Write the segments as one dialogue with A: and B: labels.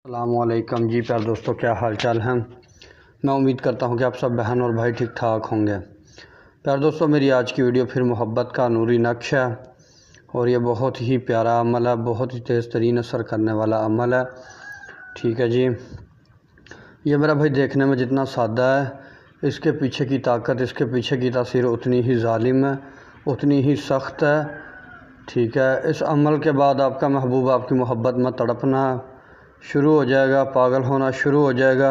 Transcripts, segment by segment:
A: السلام علیکم جی پیار دوستوں، کیا حال چال ہیں؟ میں امید کرتا ہوں کہ آپ سب بہن اور بھائی ٹھیک ٹھاک ہوں گے۔ پیار دوستوں، میری آج کی ویڈیو پھر محبت کا نوری نقش ہے، اور یہ بہت ہی پیارا عمل ہے، بہت ہی تیز ترین اثر کرنے والا عمل ہے۔ ٹھیک ہے جی، یہ میرا بھائی دیکھنے میں جتنا سادہ ہے، اس کے پیچھے کی طاقت، اس کے پیچھے کی تاثیر اتنی ہی ظالم ہے، اتنی ہی سخت ہے۔ ٹھیک ہے، اس عمل کے بعد آپ کا محبوب آپ کی محبت میں تڑپنا شروع ہو جائے گا، پاگل ہونا شروع ہو جائے گا،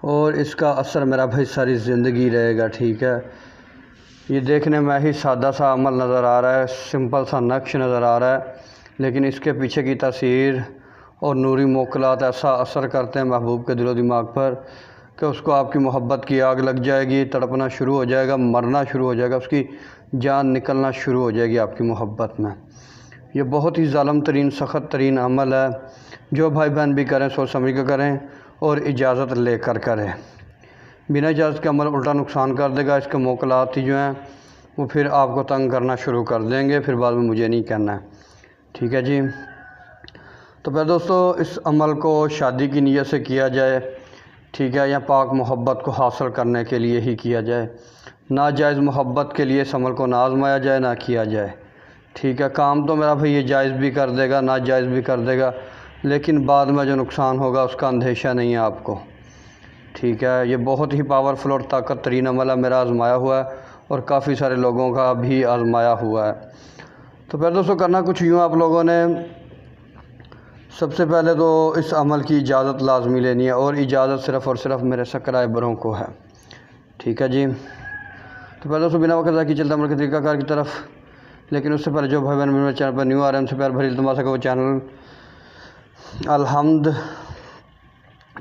A: اور اس کا اثر میرا بھائی ساری زندگی رہے گا۔ ٹھیک ہے، یہ دیکھنے میں ہی سادہ سا عمل نظر آ رہا ہے، سمپل سا نقش نظر آ رہا ہے، لیکن اس کے پیچھے کی تاثیر اور نوری موکلات ایسا اثر کرتے ہیں محبوب کے دل و دماغ پر کہ اس کو آپ کی محبت کی آگ لگ جائے گی، تڑپنا شروع ہو جائے گا، مرنا شروع ہو جائے گا، اس کی جان نکلنا شروع ہو جائے گی آپ کی محبت میں۔ یہ بہت ہی ظالم ترین، سخت ترین عمل ہے، جو بھائی بہن بھی کریں سوچ سمجھ کر کریں اور اجازت لے کر کریں۔ بنا اجازت کے عمل الٹا نقصان کر دے گا۔ اس کے موکلات جو ہیں وہ پھر آپ کو تنگ کرنا شروع کر دیں گے، پھر بعد میں مجھے نہیں کہنا ہے۔ ٹھیک ہے جی، تو پھر دوستو، اس عمل کو شادی کی نیت سے کیا جائے، ٹھیک ہے، یا پاک محبت کو حاصل کرنے کے لیے ہی کیا جائے۔ ناجائز محبت کے لیے اس عمل کو نہ آزمایا جائے، نہ کیا جائے۔ ٹھیک ہے، کام تو میرا بھائی یہ جائز بھی کر دے گا، ناجائز بھی کر دے گا، لیکن بعد میں جو نقصان ہوگا اس کا اندیشہ نہیں ہے آپ کو۔ ٹھیک ہے، یہ بہت ہی پاورفل اور طاقت ترین عمل ہے، میرا آزمایا ہوا ہے اور کافی سارے لوگوں کا بھی آزمایا ہوا ہے۔ تو پھر دوستوں، کرنا کچھ یوں آپ لوگوں نے، سب سے پہلے تو اس عمل کی اجازت لازمی لینی ہے، اور اجازت صرف اور صرف میرے سبسکرائبروں کو ہے۔ ٹھیک ہے جی، تو پھر دوستوں، بنا وقت ضائع کیے چلتے عمل کے طریقہ کار کی طرف، لیکن اس سے پہلے جو بھائی بہن میرے چینل پر نیو آ رہے ہیں ان سے پیار بھری التماس ہے کہ وہ چینل الحمد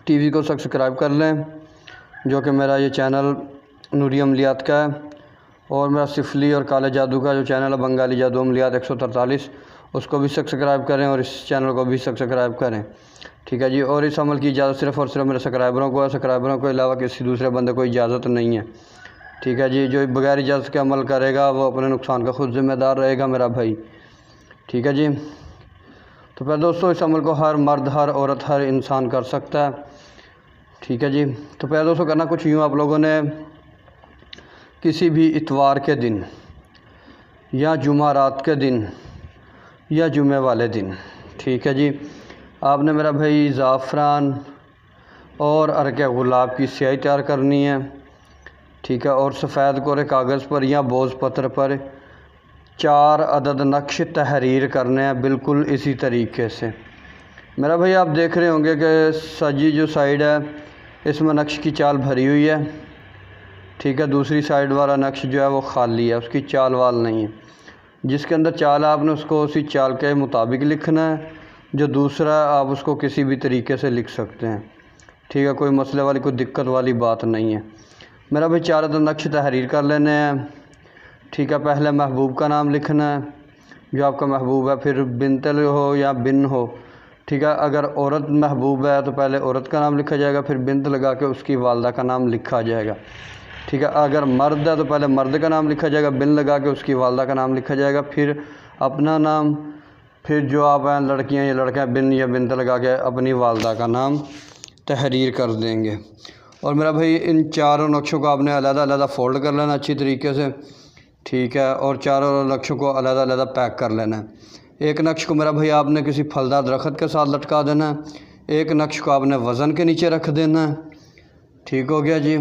A: ٹی وی کو سبسکرائب کر لیں، جو کہ میرا یہ چینل نوری عملیات کا ہے، اور میرا سفلی اور کالے جادو کا جو چینل ہے بنگالی جادو عملیات 143، اس کو بھی سبسکرائب کریں اور اس چینل کو بھی سبسکرائب کریں۔ ٹھیک ہے جی، اور اس عمل کی اجازت صرف اور صرف میرے سبسکرائبروں کو ہے، سبسکرائبروں کے علاوہ کسی دوسرے بندے کو اجازت نہیں ہے۔ ٹھیک ہے جی، جو بغیر اجازت کے عمل کرے گا وہ اپنے نقصان کا خود ذمہ دار رہے گا میرا بھائی۔ ٹھیک ہے جی، تو پھر دوستوں، اس عمل کو ہر مرد، ہر عورت، ہر انسان کر سکتا ہے۔ ٹھیک ہے جی، تو پھر دوستوں، کرنا کچھ یوں آپ لوگوں نے، کسی بھی اتوار کے دن یا جمعرات کے دن یا جمعے والے دن، ٹھیک ہے جی، آپ نے میرا بھائی زعفران اور عرق گلاب کی سیاہی تیار کرنی ہے۔ ٹھیک ہے، اور سفید کورے کاغذ پر یا بوز پتر پر 4 عدد نقش تحریر کرنے ہیں، بالکل اسی طریقے سے۔ میرا بھائی آپ دیکھ رہے ہوں گے کہ سجی جو سائیڈ ہے اس میں نقش کی چال بھری ہوئی ہے، ٹھیک ہے، دوسری سائیڈ والا نقش جو ہے وہ خالی ہے، اس کی چال وال نہیں ہے۔ جس کے اندر چال ہے آپ نے اس کو اسی چال کے مطابق لکھنا ہے، جو دوسرا آپ اس کو کسی بھی طریقے سے لکھ سکتے ہیں۔ ٹھیک ہے، کوئی مسئلے والی، کوئی دقت والی بات نہیں ہے۔ میرا بھائی 4 عدد نقش تحریر کر لینے ہیں۔ ٹھیک ہے، پہلے محبوب کا نام لکھنا ہے، جو آپ کا محبوب ہے، پھر بنت ہو یا بن ہو۔ ٹھیک ہے، اگر عورت محبوب ہے تو پہلے عورت کا نام لکھا جائے گا، پھر بنت لگا کے اس کی والدہ کا نام لکھا جائے گا۔ ٹھیک ہے، اگر مرد ہے تو پہلے مرد کا نام لکھا جائے گا، بن لگا کے اس کی والدہ کا نام لکھا جائے گا، پھر اپنا نام، پھر جو آپ ہیں لڑکیاں یا لڑکے بن یا بنت لگا کے اپنی والدہ کا نام تحریر کر دیں گے۔ اور میرا بھائی ان 4 نقشوں کو آپ نے علیحدہ علیحدہ فولڈ کر لینا اچھی طریقے سے، ٹھیک ہے، اور 4 نقشوں کو علیحدہ علیحدہ پیک کر لینا ہے۔ ایک نقش کو میرا بھائی آپ نے کسی پھلدار درخت کے ساتھ لٹکا دینا ہے، ایک نقش کو آپ نے وزن کے نیچے رکھ دینا ہے، ٹھیک ہو گیا جی،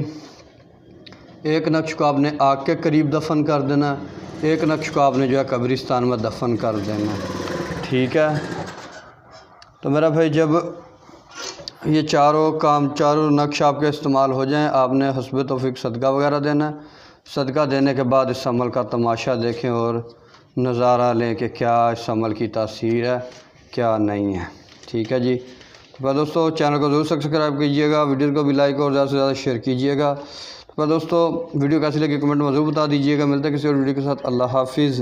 A: ایک نقش کو آپ نے آگ کے قریب دفن کر دینا ہے، ایک نقش کو آپ نے جو ہے قبرستان میں دفن کر دینا ہے۔ ٹھیک ہے، تو میرا بھائی جب یہ 4 نقش آپ کے استعمال ہو جائیں، آپ نے حسب توفیق صدقہ وغیرہ دینا ہے۔ صدقہ دینے کے بعد اس عمل کا تماشا دیکھیں اور نظارہ لیں کہ کیا اس عمل کی تاثیر ہے، کیا نہیں ہے۔ ٹھیک ہے جی، تو دوستو، چینل کو ضرور سبسکرائب کیجیے گا، ویڈیو کو بھی لائک اور زیادہ سے زیادہ شیئر کیجیے گا۔ تو دوستو، ویڈیو کیسی لگی کمنٹ میں ضرور بتا دیجیے گا۔ ملتے ہیں کسی اور ویڈیو کے ساتھ، اللہ حافظ۔